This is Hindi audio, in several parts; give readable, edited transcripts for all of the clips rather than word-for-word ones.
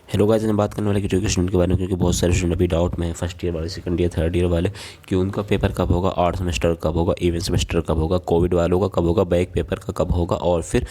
हेलो गाइस, मैं बात करने वाला किसी स्टूडेंट के बारे में, क्योंकि बहुत सारे स्टूडेंट अभी डाउट में है, फर्स्ट ईयर वाले, सेकंड ईयर, थर्ड ईयर वाले, कि उनका पेपर कब होगा, आर्ट सेमेस्टर कब होगा, इवेंट सेमेस्टर कब होगा, कोविड वालों का कब होगा, बैक पेपर का कब होगा। और फिर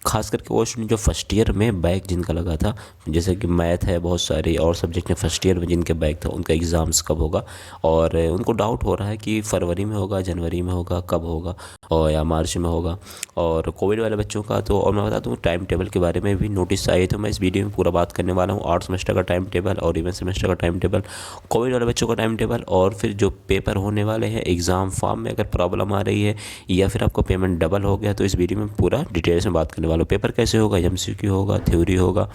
खास करके वो स्टूडेंट जो फर्स्ट ईयर में बैक जिनका लगा था, जैसे कि मैथ है, बहुत सारे और सब्जेक्ट में फर्स्ट ईयर में जिनके बैक था, उनका एग्ज़ाम्स कब होगा। और उनको डाउट हो रहा है कि फरवरी में होगा, जनवरी में होगा, कब होगा, और या मार्च में होगा। और कोविड वाले बच्चों का तो, और मैं बता दूँ टाइम टेबल के बारे में भी नोटिस आई, तो मैं इस वीडियो में पूरा बात करने वाला हूँ। आर्ट सेमेस्टर का टाइम टेबल और इवेंट सेमेस्टर का टाइम टेबल, कोविड वाले बच्चों का टाइम टेबल, और फिर जो पेपर होने वाले हैं, एग्ज़ाम फॉर्म में अगर प्रॉब्लम आ रही है या फिर आपको पेमेंट डबल हो गया, तो इस वीडियो में पूरा डिटेल्स में बात करने वाला हूँ। पेपर कैसे होगा, एमसीक्यू होगा, थ्योरी होगा,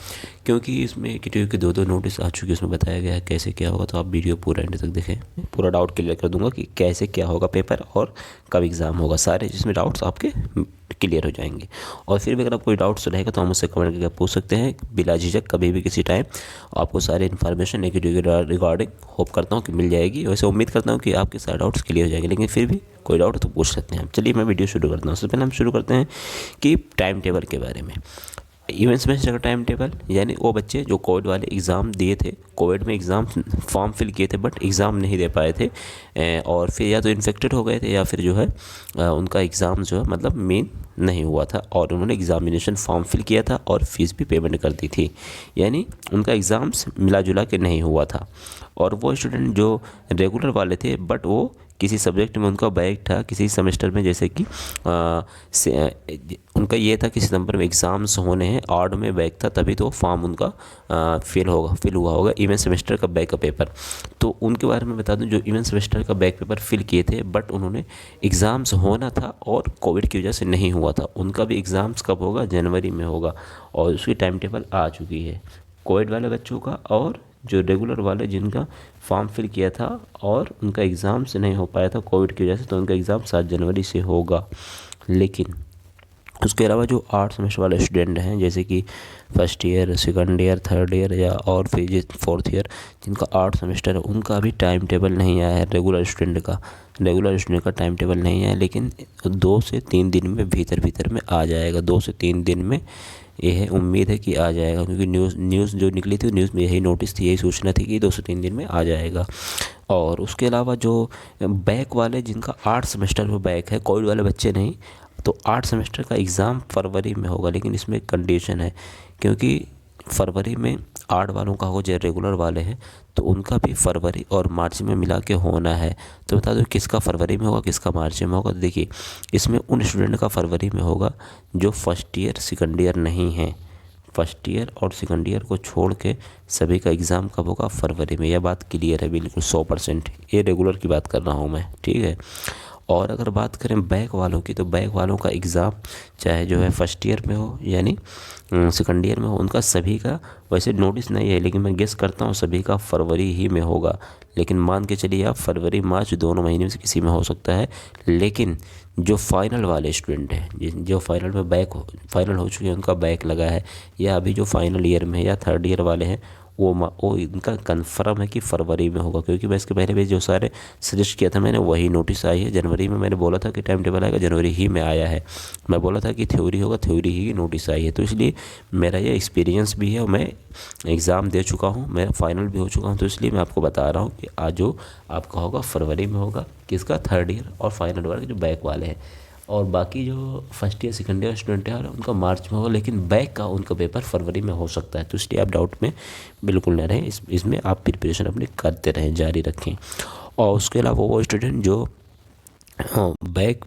क्योंकि इसमें किसी के दो नोटिस आ चुके हैं, उसमें बताया गया है कैसे क्या होगा। तो आप वीडियो पूरा एंड तक देखें, पूरा डाउट क्लियर कर दूंगा कि कैसे क्या होगा पेपर और कब एग्ज़ाम होगा, सारे जिसमें डाउट्स आपके क्लियर हो जाएंगे। और फिर भी अगर आप कोई डाउट्स रहेगा तो हम मुझसे कमेंट करके पूछ सकते हैं बिला झिझक, कभी भी किसी टाइम। आपको सारी इन्फॉर्मेशन एक रिगार्डिंग होप करता हूँ कि मिल जाएगी। वैसे उम्मीद करता हूँ कि आपके सारे डाउट्स क्लियर हो जाएंगे, लेकिन फिर भी कोई डाउट तो पूछ सकते हैं। चलिए मैं वीडियो शुरू करता हूँ। सबसे पहले हम शुरू करते हैं कि टाइम टेबल के बारे में। इवेंट सेमेस्टर का टाइम टेबल, यानी वो बच्चे जो कोविड वाले एग्ज़ाम दिए थे, कोविड में एग्ज़ाम फॉर्म फिल किए थे बट एग्ज़ाम नहीं दे पाए थे, और फिर या तो इन्फेक्टेड हो गए थे या फिर जो है उनका एग्ज़ाम जो है मतलब मेन नहीं हुआ था, और उन्होंने एग्ज़ामिनेशन फॉर्म फिल किया था और फीस भी पेमेंट कर दी थी, यानी उनका एग्ज़ाम्स मिला जुला के नहीं हुआ था। और वो स्टूडेंट जो रेगुलर वाले थे बट वो किसी सब्जेक्ट में उनका बैक था किसी सेमेस्टर में, जैसे कि उनका ये था कि सितंबर में एग्ज़ाम्स होने हैं, आर्ट में बैक था, तभी तो फॉर्म उनका फिल हुआ होगा इवेंट सेमेस्टर का बैक का पेपर। तो उनके बारे में बता दूं, जो इवेंट सेमेस्टर का बैक पेपर फिल किए थे बट उन्होंने एग्ज़ाम्स होना था और कोविड की वजह से नहीं हुआ था, उनका भी एग्ज़ाम्स कब होगा, जनवरी में होगा, और उसकी टाइम टेबल आ चुकी है कोविड वाले बच्चों का। और जो रेगुलर वाले जिनका फॉर्म फिल किया था और उनका एग्ज़ाम से नहीं हो पाया था कोविड की वजह से, तो उनका एग्ज़ाम 7 जनवरी से होगा। लेकिन उसके अलावा जो आर्ट सेमेस्टर वाले स्टूडेंट हैं, जैसे कि first year, second year, third year या और फिर फोर्थ ईयर, जिनका आर्ट सेमेस्टर है, उनका भी टाइम टेबल नहीं आया है। रेगुलर स्टूडेंट का टाइम टेबल नहीं आया, लेकिन 2 से 3 दिन में भीतर में आ जाएगा। 2 से 3 दिन में यह उम्मीद है कि आ जाएगा, क्योंकि न्यूज़ जो निकली थी, न्यूज़ में यही नोटिस थी, यही सूचना थी कि 2 से 3 दिन में आ जाएगा। और उसके अलावा जो बैक वाले, जिनका आर्ट सेमेस्टर में बैक है, कोविड वाले बच्चे नहीं, तो आर्ट सेमेस्टर का एग्ज़ाम फरवरी में होगा। लेकिन इसमें कंडीशन है, क्योंकि फरवरी में आर्ट वालों का हो, जो रेगुलर वाले हैं, तो उनका भी फरवरी और मार्च में मिला के होना है। तो बता दो किसका फरवरी में होगा, किसका मार्च में होगा। तो देखिए, इसमें उन स्टूडेंट का फरवरी में होगा जो फर्स्ट ईयर सेकंड ईयर नहीं है। फर्स्ट ईयर और सेकंड ईयर को छोड़ के सभी का एग्ज़ाम कब होगा, फरवरी में। यह बात क्लियर है बिल्कुल 100%। ये रेगुलर की बात कर रहा हूँ मैं, ठीक है। और अगर बात करें बैक वालों की, तो बैक वालों का एग्ज़ाम चाहे जो है फर्स्ट ईयर में हो यानी सेकंड ईयर में हो, उनका सभी का वैसे नोटिस नहीं है, लेकिन मैं गेस करता हूँ सभी का फरवरी ही में होगा। लेकिन मान के चलिए आप फरवरी मार्च दोनों महीने में से किसी में हो सकता है। लेकिन जो फाइनल वाले स्टूडेंट हैं, जो फाइनल में फाइनल हो चुके हैं, उनका बैक लगा है, या अभी जो फाइनल ईयर में या थर्ड ईयर वाले हैं, वो इनका कंफर्म है कि फरवरी में होगा। क्योंकि मैं इसके पहले भी जो सारे सजेस्ट किया था मैंने, वही नोटिस आई है। जनवरी में मैंने बोला था कि टाइम टेबल आएगा, जनवरी ही में आया है। मैं बोला था कि थ्योरी होगा, थ्योरी ही नोटिस आई है। तो इसलिए मेरा ये एक्सपीरियंस भी है, और मैं एग्ज़ाम दे चुका हूँ, मैं फाइनल भी हो चुका हूँ, तो इसलिए मैं आपको बता रहा हूँ कि आज जो आपका होगा फरवरी में होगा, किसका, थर्ड ईयर और फाइनल वाले जो बैक वाले हैं। और बाकी जो first year second year student है उनका मार्च में होगा, लेकिन बैक का उनका पेपर फरवरी में हो सकता है। तो इसलिए आप डाउट में बिल्कुल न रहें, इसमें आप प्रिपरेशन अपनी करते रहें, जारी रखें। और उसके अलावा वो स्टूडेंट जो बैक,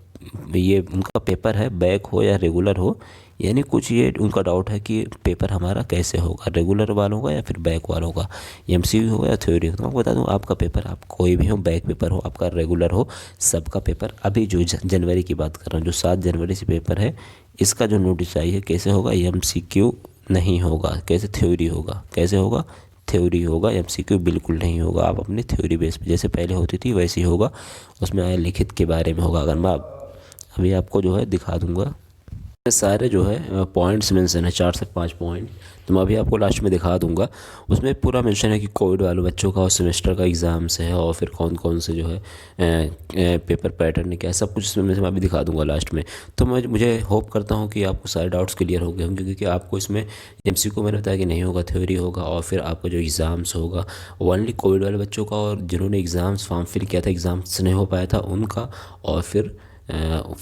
ये उनका पेपर है बैक हो या रेगुलर हो, यानी कुछ ये उनका डाउट है कि पेपर हमारा कैसे होगा, रेगुलर वालों का या फिर बैक वालों का, एमसीक्यू हो या थ्योरी हो। तो मैं बता दूं, आपका पेपर, आप कोई भी हो, बैक पेपर हो, आपका रेगुलर हो, सबका पेपर अभी जो जनवरी की बात कर रहा हूँ, जो 7 जनवरी से पेपर है, इसका जो नोटिस आई है कैसे होगा, एमसीक्यू नहीं होगा, कैसे थ्योरी होगा, कैसे होगा, थ्योरी होगा, एमसीक्यू बिल्कुल नहीं होगा। आप अपने थ्योरी बेस पे जैसे पहले होती थी वैसी होगा, उसमें आया लिखित के बारे में होगा। अगर मैं अभी आपको जो है दिखा दूंगा, सारे जो है पॉइंट्स मेंशन है, 4 से 5 पॉइंट। तो मैं अभी आपको लास्ट में दिखा दूंगा। उसमें पूरा मेंशन है कि कोविड वाले बच्चों का और सेमेस्टर का एग्ज़ाम्स है और फिर कौन कौन से जो है पेपर पैटर्न क्या है, सब कुछ इसमें मैं अभी दिखा दूंगा लास्ट में। तो मुझे होप करता हूँ कि आपको सारे डाउट्स क्लियर हो गए होंगे, क्योंकि आपको इसमें MCQ मैंने बताया कि नहीं होगा, थ्योरी होगा और फिर आपका जो एग्ज़ाम्स होगा ओनली कोविड वाले बच्चों का और जिन्होंने एग्ज़ाम्स फॉर्म फिल किया था, एग्ज़ाम्स नहीं हो पाया था उनका, और फिर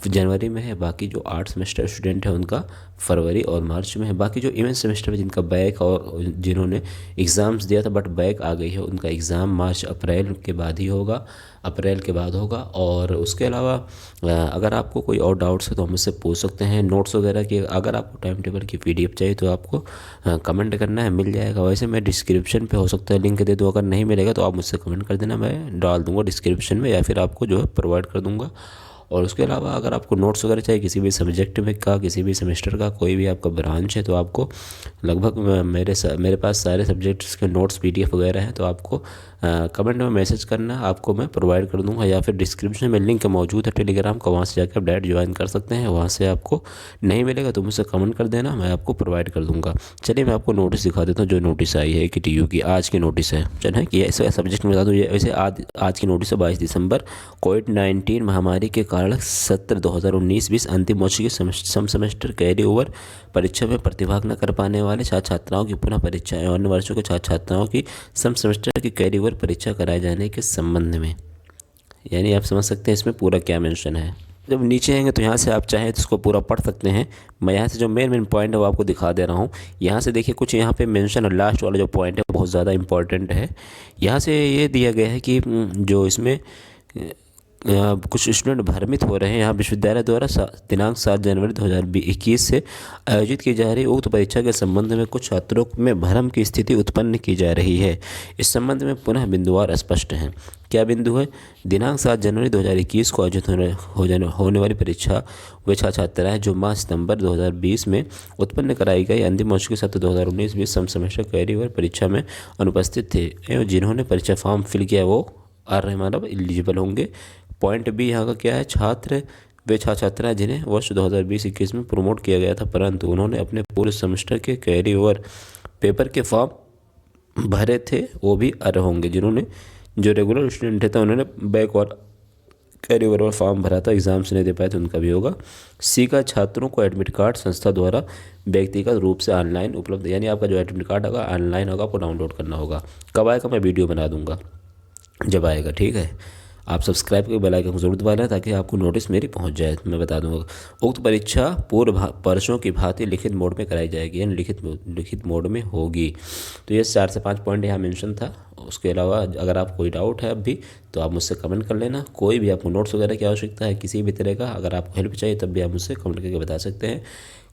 जनवरी में है। बाकी जो 8 सेमेस्टर स्टूडेंट हैं उनका फरवरी और मार्च में है। बाकी जो इवेंट सेमेस्टर में जिनका बैक और जिन्होंने एग्ज़ाम्स दिया था बट बैक आ गई है, उनका एग्ज़ाम मार्च अप्रैल के बाद ही होगा, अप्रैल के बाद होगा। और उसके अलावा अगर आपको कोई और डाउट्स है तो हम मुझसे पूछ सकते हैं। नोट्स वगैरह की अगर आपको टाइम टेबल की PDF चाहिए तो आपको कमेंट करना है, मिल जाएगा। वैसे मैं डिस्क्रिप्शन पे हो सकता है लिंक दे दूँ, अगर नहीं मिलेगा तो आप मुझसे कमेंट कर देना, मैं डाल दूँगा डिस्क्रिप्शन में या फिर आपको जो है प्रोवाइड कर दूँगा। और उसके अलावा अगर आपको नोट्स वगैरह चाहिए किसी भी सब्जेक्ट में का, किसी भी सेमेस्टर का, कोई भी आपका ब्रांच है, तो आपको लगभग मेरे पास सारे सब्जेक्ट्स के नोट्स PDF वगैरह हैं, तो आपको कमेंट में मैसेज करना, आपको मैं प्रोवाइड कर दूंगा। या फिर डिस्क्रिप्शन में लिंक मौजूद है टेलीग्राम का, वहाँ से जाकर आप डायरेक्ट ज्वाइन कर सकते हैं। वहाँ से आपको नहीं मिलेगा तो मुझसे कमेंट कर देना, मैं आपको प्रोवाइड कर दूँगा। चलिए मैं आपको नोटिस दिखा देता हूँ, जो नोटिस आई है कि TU की आज की नोटिस है। चलिए कि ऐसे सब्जेक्ट में बता दूँ, ये वैसे आज की नोटिस है 22 दिसंबर। कोविड-19 महामारी के कारण सत्र 2019-20 अंतिम वर्ष की सम सेमेस्टर कैरी ओवर परीक्षा में प्रतिभाग न कर पाने वाले छात्र छात्राओं की पुनः परीक्षा एवं अन्य वर्षों के छात्र छात्राओं की सम सेमेस्टर की कैरी ओवर परीक्षा कराए जाने के संबंध में, यानी आप समझ सकते हैं इसमें पूरा क्या मेंशन है। जब नीचे आएंगे तो यहाँ से आप चाहें तो इसको पूरा पढ़ सकते हैं। मैं यहाँ से जो मेन पॉइंट है वो आपको दिखा दे रहा हूँ। यहाँ से देखिए कुछ यहाँ पे मेंशन है, लास्ट वाला जो पॉइंट है बहुत ज़्यादा इंपॉर्टेंट है। यहाँ से ये दिया गया है कि जो इसमें कुछ स्टूडेंट भ्रमित हो रहे हैं। यहाँ विश्वविद्यालय द्वारा दिनांक 7 जनवरी 2021 से आयोजित की जा रही उक्त परीक्षा के संबंध में कुछ छात्रों में भ्रम की स्थिति उत्पन्न की जा रही है। इस संबंध में पुनः बिंदुवार स्पष्ट हैं। क्या बिंदु है? दिनांक 7 जनवरी 2021 को आयोजित होने वाली परीक्षा वे छात्र छात्राएँ जो माह सितंबर 2020 में उत्पन्न कराई गई अंतिम वर्ष के सत्र 2019-20 सम सेमेस्टर कैरी ओवर परीक्षा में अनुपस्थित थे एवं जिन्होंने परीक्षा फॉर्म फिल किया वो मतलब एलिजिबल होंगे। पॉइंट बी यहाँ का क्या है? वे छात्र छात्राएँ जिन्हें वर्ष 2020-21 में प्रमोट किया गया था परंतु उन्होंने अपने पूरे सेमेस्टर के कैरी ओवर पेपर के फॉर्म भरे थे वो भी अर्ह होंगे। जिन्होंने जो रेगुलर स्टूडेंट थे उन्होंने बैक और कैरी ओवर और फॉर्म भरा था, एग्जाम्स नहीं दे पाए तो उनका भी होगा। सी का छात्रों को एडमिट कार्ड संस्था द्वारा व्यक्तिगत रूप से ऑनलाइन उपलब्ध, यानी आपका जो एडमिट कार्ड होगा ऑनलाइन होगा, आपको डाउनलोड करना होगा। कब आएगा? मैं वीडियो बना दूंगा जब आएगा, ठीक है। आप सब्सक्राइब करके बेल आइकन को जरूर दबा लें ताकि आपको नोटिस मेरी पहुंच जाए, मैं बता दूंगा। उक्त परीक्षा पूर्व वर्षों की भांति लिखित मोड में कराई जाएगी, यानी लिखित मोड में होगी। तो ये 4 से 5 पॉइंट यहाँ मेंशन था। उसके अलावा अगर आप कोई डाउट है अभी तो आप मुझसे कमेंट कर लेना। कोई भी आपको नोट्स वगैरह की आवश्यकता है किसी भी तरह का, अगर आपको हेल्प चाहिए तब भी आप मुझसे कमेंट करके बता सकते हैं।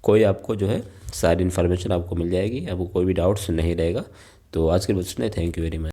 कोई आपको जो है सारी इन्फॉर्मेशन आपको मिल जाएगी, आपको कोई भी डाउट्स नहीं रहेगा। तो आज के लिए बस इतना ही। Thank you very much.